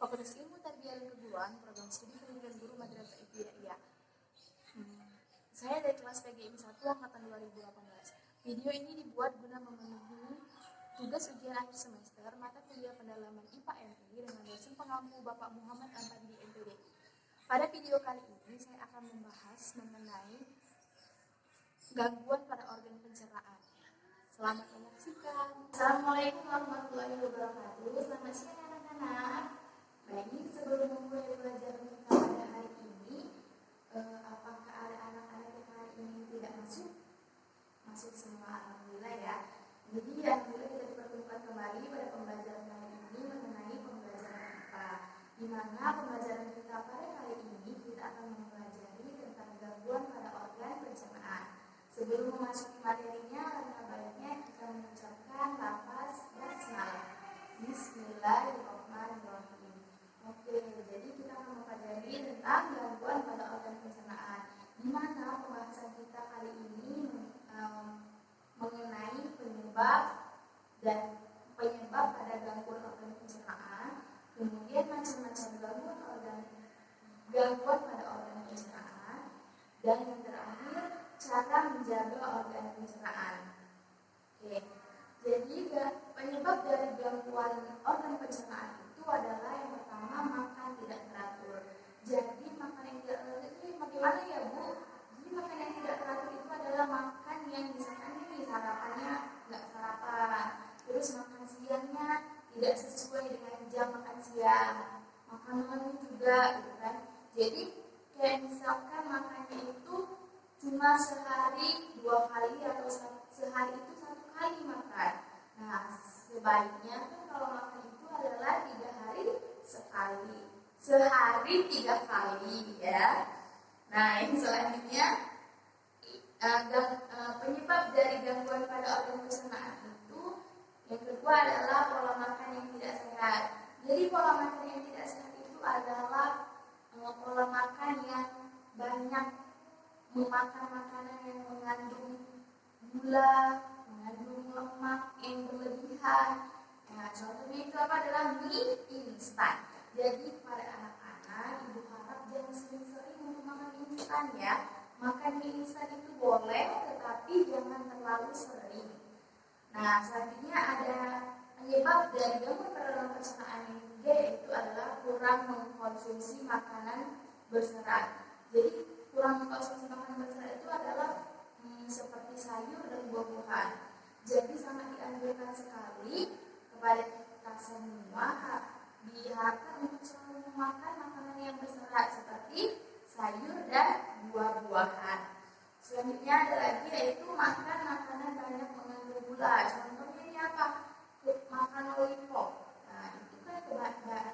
Fakultas Ilmu Tarbiyah dan Keguruan, Program Studi Pendidikan Guru Madrasah Ibtidaiyah. Saya dari kelas PGIM 1 angkatan 2018. Video ini dibuat guna memenuhi tugas ujian akhir semester mata kuliah pendalaman IPA MI dengan dosen pengampu Bapak Muhammad Ampandi MPDI. Pada video kali ini saya akan membahas mengenai gangguan pada organ pencernaan. Selamat menyaksikan. Assalamualaikum warahmatullahi wabarakatuh. Selamat siang anak-anak. Baik, sebelum memulai pelajaran kita pada hari ini, apakah ada anak-anak yang hari ini tidak masuk? Masuk semua, alhamdulillah ya. Jadi alhamdulillah kita dipertemukan kembali pada pembelajaran kali ini mengenai pembelajaran IPA, di mana pembelajaran kita pada kali ini kita akan mempelajari tentang gangguan pada organ pencernaan. Sebelum memasuki materinya, alangkah baiknya kita mengucapkan lafaz basmalah. Bismillahirrahmanirrahim. Oke, jadi kita akan mempelajari tentang gangguan pada organ pencernaan, di mana pembahasan kita kali ini mengenai penyebab pada gangguan organ pencernaan, kemudian macam-macam gangguan pada organ pencernaan, dan yang terakhir cara menjaga organ pencernaan. Oke, jadi penyebab dari gangguan organ pencernaan itu adalah yang pertama makan tidak teratur. Jadi makan yang tidak teratur itu bagaimana ya Bu? Jadi makan yang tidak teratur itu adalah makan yang misalkan sarapannya nggak sarapan, terus makan siangnya tidak sesuai dengan jam makan siang, makan malam juga, gitu kan. Jadi kayak misalkan makannya itu cuma sehari 2 kali atau sehari itu 1 kali makan. Nah, sebaiknya kan kalau makan itu adalah 3 hari sekali, sehari 3 kali ya. Nah, yang selanjutnya penyebab dari gangguan pada organ pencernaan itu yang kedua adalah pola makan yang tidak sehat. Jadi pola makan yang tidak sehat itu adalah pola makan yang banyak memakan makanan yang mengandung gula, mengandung lemak yang berlebihan. Nah, contohnya itu apa adalah mie instan. Jadi pada anak-anak ibu harap jangan sering-sering untuk makan mie instan ya. Makan mie instan itu boleh, tetapi jangan terlalu sering. Nah, selanjutnya ada penyebab dari gangguan pada organ pencernaan yang ketiga, yaitu adalah kurang mengkonsumsi makanan berserat. Jadi kurang mengkonsumsi makanan berserat itu adalah seperti sayur dan buah-buahan. Jadi sangat dianjurkan sekali kepada kita semua diharapkan untuk selalu memakan makanan yang berserat seperti sayur dan buah-buahan. Selanjutnya ada lagi yaitu makan makanan banyak mengandung gula. Contohnya ini apa? Makan lollipop. Nah, itu kan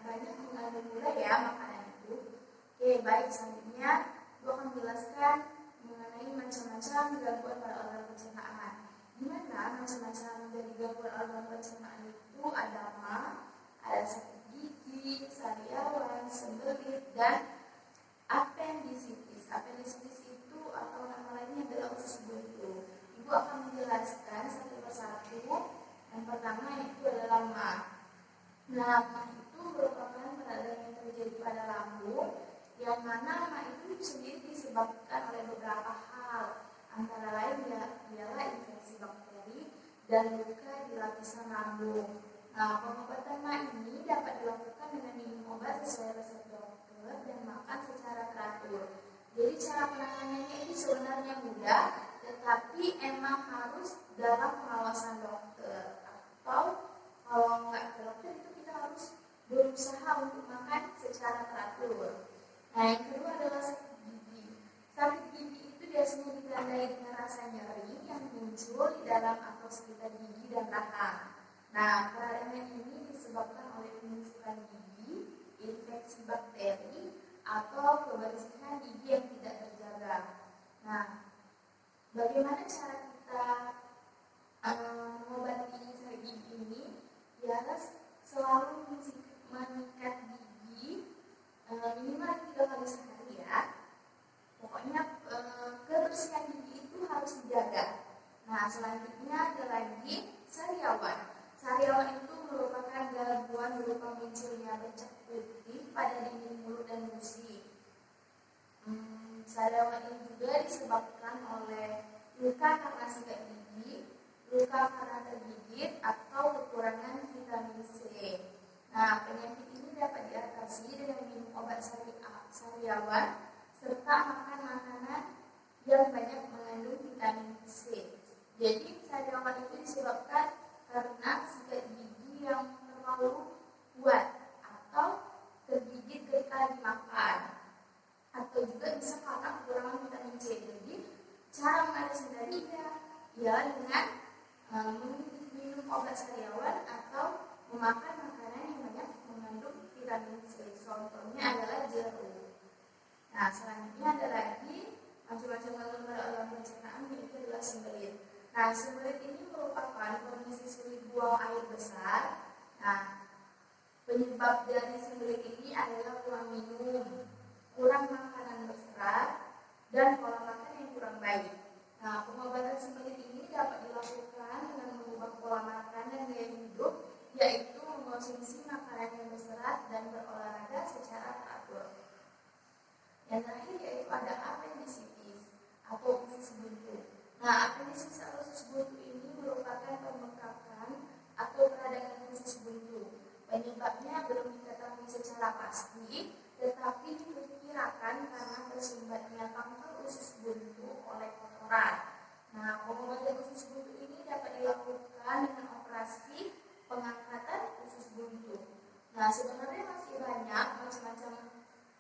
banyak mengandung gula ya makanan itu. Oke, baik, selanjutnya gue akan menjelaskan mengenai macam-macam gangguan pada organ pencernaan. Di mana macam-macam dari gangguan organ pencernaan itu ada sakit gigi, sariawan, sembelit, dan appendicitis. Appendicitis itu atau nama lainnya adalah usus buntu. Ibu akan menjelaskan satu persatu. Yang pertama itu adalah MAH. Nah, MAH itu merupakan peradangan yang terjadi pada lambung, yang mana MAH itu sendiri disebabkan oleh beberapa hal, antara lain ialah infeksi bakteri dan luka di lapisan lambung. Nah, pengobatan MAH ini dapat dilakukan dengan minum obat sesuai resep dokter dan makan secara teratur. Jadi cara penanganannya ini sebenarnya mudah, tetapi emang harus dalam pengawasan dokter. Atau kalau nggak ke dokter itu kita harus berusaha untuk makan secara teratur. Nah, yang kedua adalah sakit gigi. Sakit gigi itu biasanya ditandai dengan rasa nyeri yang muncul di dalam atau sekitar gigi dan rahang. Nah, peradangan ini disebabkan oleh penumpukan gigi, infeksi bakteri, atau kebersihan gigi yang tidak terjaga. Nah, bagaimana cara kita mengobati sakit gigi ini? Ialah selalu menyikat gigi minimal 3 kali sehari ya. Pokoknya kebersihan gigi itu harus dijaga. Nah, selanjutnya ada lagi sariawan. sariawan itu merupakan gangguan berupa munculnya bercak putih pada dinding mulut dan gusi. Sariawan ini juga disebabkan oleh luka karena sikat gigi, luka karena tergigit, atau kekurangan vitamin C. Nah, penyakit ini dapat diatasi dengan minum obat sariawan serta makan makanan yang banyak mengandung vitamin C. Jadi, sariawan itu disebabkan karena sikat gigi yang terlalu kuat atau tergigit ketika dimakan, atau juga bisa karena kekurangan vitamin C. Jadi, cara mengatasi darinya ya dengan minum obat sariawan atau memakan makanan yang banyak mengandung vitamin C. Contohnya adalah jeruk. Nah, selanjutnya ada lagi macam-macam gangguan pada organ pencernaan, yaitu adalah sembelit. Nah, sembelit ini merupakan kondisi sulit buang air besar. Nah, penyebab dari sembelit ini adalah kurang minum, kurang makanan berserat, dan pola makan yang kurang baik. Nah, pengobatan sembelit ini dapat dilakukan dengan mengubah pola makan dan gaya hidup, yaitu mengkonsumsi makanan yang berserat dan berolahraga secara teratur. Yang terakhir yaitu ada apendisitis atau usus buntu. Nah, apendisitis atau usus buntu ini merupakan pembengkakan atau peradangan usus buntu. Penyebabnya belum diketahui secara pasti, tetapi diperkirakan karena tersumbatnya kanker usus buntu oleh kotoran. Nah, pengobatan usus buntu ini dapat dilakukan dengan operasi pengangkatan usus buntu. Nah, sebenarnya masih banyak macam-macam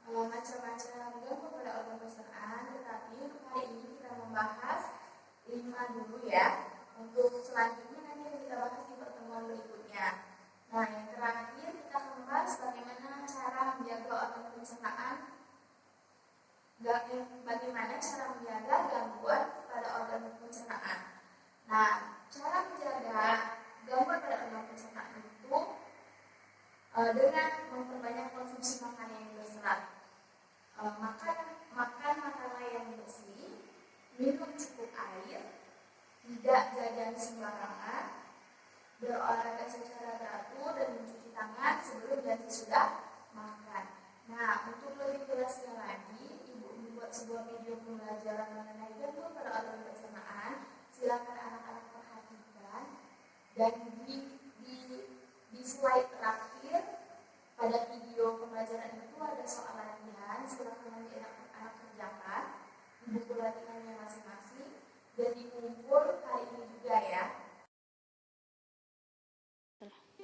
gangguan pada organ pencernaan, tetapi untuk hari ini kita membahas 5 dulu ya. Untuk selanjutnya nanti kita bahas di pertemuan berikutnya. Nah, yang terakhir kita akan membahas bagaimana cara menjaga organ pencernaan, bagaimana cara menjaga gangguan pada organ pencernaan. Nah, cara menjaga gangguan pada organ pencernaan itu dengan memperbanyak konsumsi makanan yang berserat, makan makanan yang bersih, minum cukup air, tidak jajan sembarangan, berolahraga secara teratur, dan mencuci tangan sebelum dan sesudah makan. Nah, untuk lebih jelasnya lagi, Ibu membuat sebuah video pembelajaran mengenai gangguan pada organ pencernaan. Silakan anak-anak perhatikan, dan di slide terakhir pada video pembelajaran itu ada soal latihan. Silakan nanti anak-anak kerjakan di buku latihannya masing-masing dan dikumpul hari ini juga ya.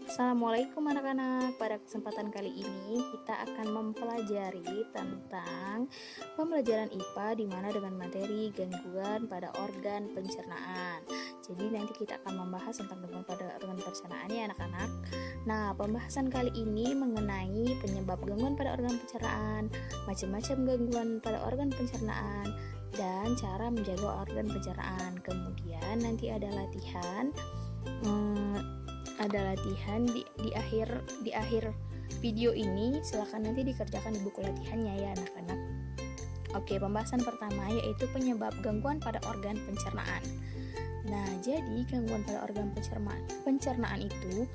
Assalamualaikum anak-anak. Pada kesempatan kali ini kita akan mempelajari tentang pembelajaran IPA di mana dengan materi gangguan pada organ pencernaan. Jadi nanti kita akan membahas tentang gangguan pada organ pencernaan ya anak-anak. Nah, pembahasan kali ini mengenai penyebab gangguan pada organ pencernaan, macam-macam gangguan pada organ pencernaan, dan cara menjaga organ pencernaan. Kemudian nanti ada latihan di akhir video ini. Silakan nanti dikerjakan di buku latihannya ya anak-anak. Oke, pembahasan pertama yaitu penyebab gangguan pada organ pencernaan. Nah, jadi gangguan pada organ pencernaan itu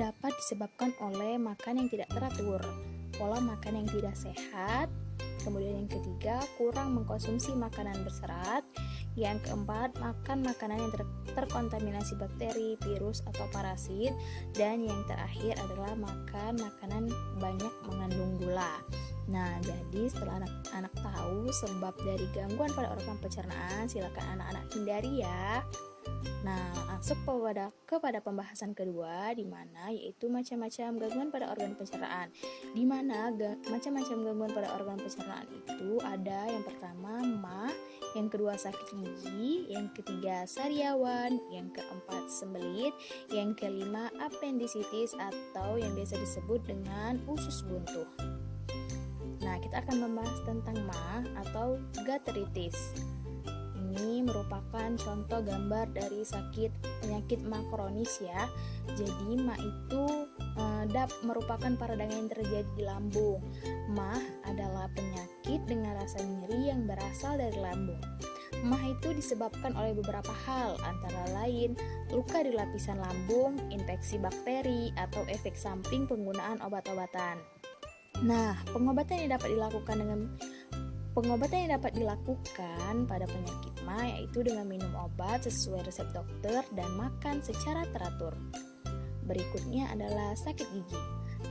dapat disebabkan oleh makan yang tidak teratur, pola makan yang tidak sehat, kemudian yang ketiga kurang mengkonsumsi makanan berserat, yang keempat makan makanan yang terkontaminasi bakteri, virus atau parasit, dan yang terakhir adalah makan makanan banyak mengandung gula. Nah, jadi setelah anak-anak tahu sebab dari gangguan pada organ pencernaan, silakan anak-anak hindari ya. Nah, masuk kepada pembahasan kedua, di mana yaitu macam-macam gangguan pada organ pencernaan. Di mana macam-macam gangguan pada organ pencernaan itu ada yang pertama MAH, yang kedua sakit gigi, yang ketiga sariawan, yang keempat sembelit, yang kelima apendisitis atau yang biasa disebut dengan usus buntu. Nah, kita akan membahas tentang MAH atau gastritis. Ini merupakan contoh gambar dari penyakit MAH kronis ya. Jadi MAH itu merupakan peradangan yang terjadi di lambung. MAH adalah penyakit dengan rasa nyeri yang berasal dari lambung. MAH itu disebabkan oleh beberapa hal, antara lain luka di lapisan lambung, infeksi bakteri, atau efek samping penggunaan obat-obatan. Nah, pengobatan yang dapat dilakukan pada penyakit MAH yaitu dengan minum obat sesuai resep dokter dan makan secara teratur. Berikutnya adalah sakit gigi.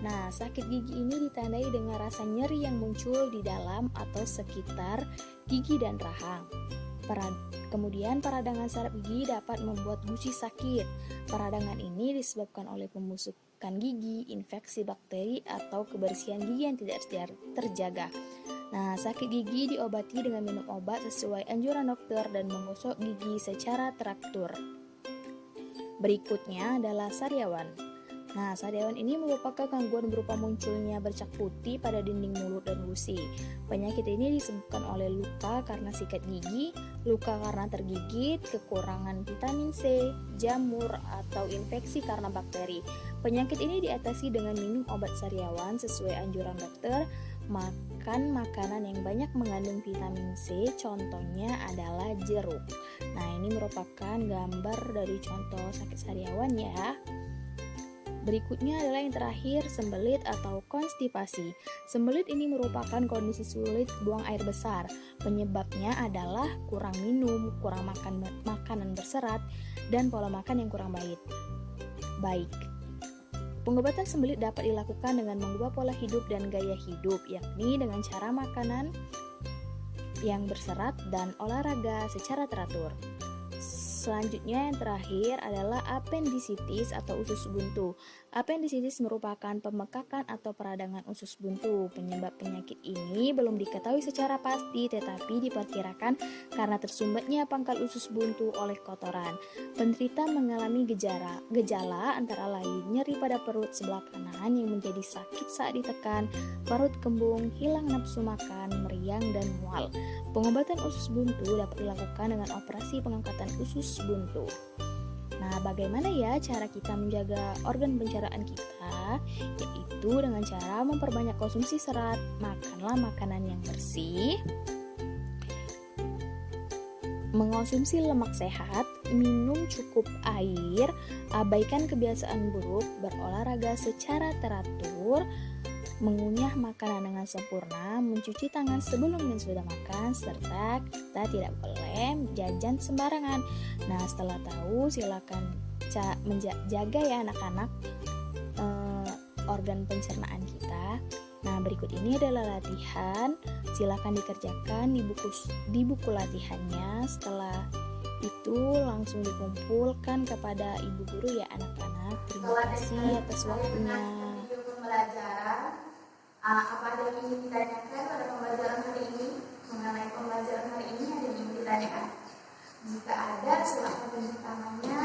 Nah, sakit gigi ini ditandai dengan rasa nyeri yang muncul di dalam atau sekitar gigi dan rahang. Kemudian peradangan saraf gigi dapat membuat gusi sakit. Peradangan ini disebabkan oleh pembusukan gigi, infeksi bakteri, atau kebersihan gigi yang tidak terjaga. Nah, sakit gigi diobati dengan minum obat sesuai anjuran dokter dan menggosok gigi secara teratur. Berikutnya adalah sariawan. Nah, sariawan ini merupakan gangguan berupa munculnya bercak putih pada dinding mulut dan gusi. Penyakit ini disebabkan oleh luka karena sikat gigi, luka karena tergigit, kekurangan vitamin C, jamur, atau infeksi karena bakteri. Penyakit ini diatasi dengan minum obat sariawan sesuai anjuran dokter, makan makanan yang banyak mengandung vitamin C, contohnya adalah jeruk. Nah, ini merupakan gambar dari contoh sakit sariawan ya. Berikutnya adalah yang terakhir, sembelit atau konstipasi. Sembelit ini merupakan kondisi sulit buang air besar. Penyebabnya adalah kurang minum, kurang makan makanan berserat, dan pola makan yang kurang baik. Pengobatan sembelit dapat dilakukan dengan mengubah pola hidup dan gaya hidup, yakni dengan cara makanan yang berserat dan olahraga secara teratur. Selanjutnya yang terakhir adalah apendisitis atau usus buntu. Apendisitis merupakan pembengkakan atau peradangan usus buntu. Penyebab penyakit ini belum diketahui secara pasti, tetapi diperkirakan karena tersumbatnya pangkal usus buntu oleh kotoran. Penderita mengalami gejala antara lain nyeri pada perut sebelah kanan yang menjadi sakit saat ditekan, perut kembung, hilang nafsu makan, meriang, dan mual. Pengobatan usus buntu dapat dilakukan dengan operasi pengangkatan usus buntu. Nah, bagaimana ya cara kita menjaga organ pencernaan kita? Yaitu dengan cara memperbanyak konsumsi serat, makanlah makanan yang bersih, mengonsumsi lemak sehat, minum cukup air, abaikan kebiasaan buruk, berolahraga secara teratur, mengunyah makanan dengan sempurna, mencuci tangan sebelum dan sudah makan, serta kita tidak boleh jajan sembarangan. Nah, setelah tahu, silakan jaga ya anak-anak organ pencernaan kita. Nah, berikut ini adalah latihan. Silakan dikerjakan di buku latihannya. Setelah itu langsung dikumpulkan kepada ibu guru ya anak-anak. Terima kasih atas waktunya. Apa ada yang ingin ditanyakan pada pembelajaran hari ini? Mengenai pembelajaran hari ini ada yang ingin ditanyakan? Jika ada, silakan tunjuk tangannya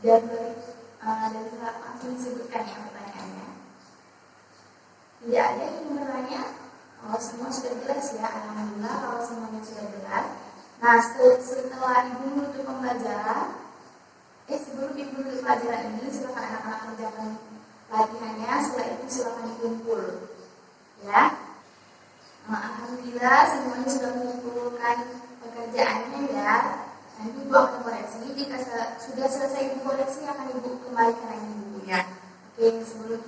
dan silakan langsung disebutkan ya pertanyaannya. Tidak ada yang ingin bertanya? Kalau semua sudah jelas ya, alhamdulillah kalau semuanya sudah jelas. Nah, setelah ibu menutup pembelajaran, sebelum ibu menutup pelajaran ini, silakan anak-anak kerjakan latihannya. Setelah itu silakan dikumpul. Ya, alhamdulillah semuanya sudah mengumpulkan pekerjaannya ya. Nanti ibu akan koreksi. Jika sudah selesai ibu koreksi, akan ibu kembalikan lagi bukunya. Oke, sebelum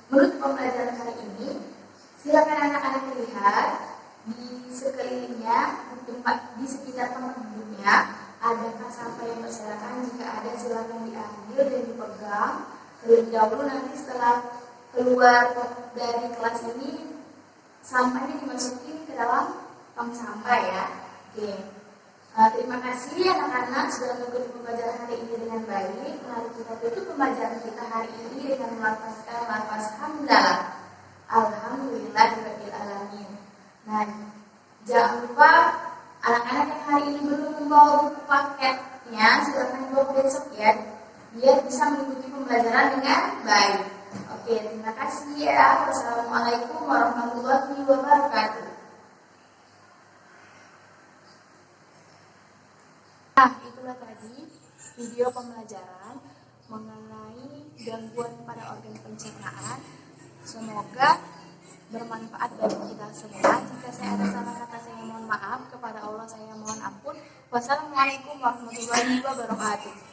menutup pembelajaran hari ini, silakan anak-anak lihat di sekelilingnya, di sekitar tempat duduknya, adakah sampah yang berserakan? Jika ada, silakan diambil dan dipegang terlebih dahulu. Nanti setelah keluar dari kelas ini, sampahnya dimasukin ke dalam tong sampah ya. Oke. Terima kasih anak-anak sudah mengikuti pembelajaran hari ini dengan baik. Mari kita tutup pembelajaran kita hari ini dengan melafazkan lafaz hamdalah. Alhamdulillahirabbil alamin. Nah, jangan lupa anak-anak yang hari ini belum membawa buku paketnya, silakan dibawa besok ya, biar bisa mengikuti pembelajaran dengan baik. Oke, terima kasih ya. Wassalamualaikum warahmatullahi wabarakatuh. Nah, itulah tadi video pembelajaran mengenai gangguan pada organ pencernaan. Semoga bermanfaat bagi kita semua. Jika saya ada salah kata, saya mohon maaf. Kepada Allah saya mohon ampun. Wassalamualaikum warahmatullahi wabarakatuh.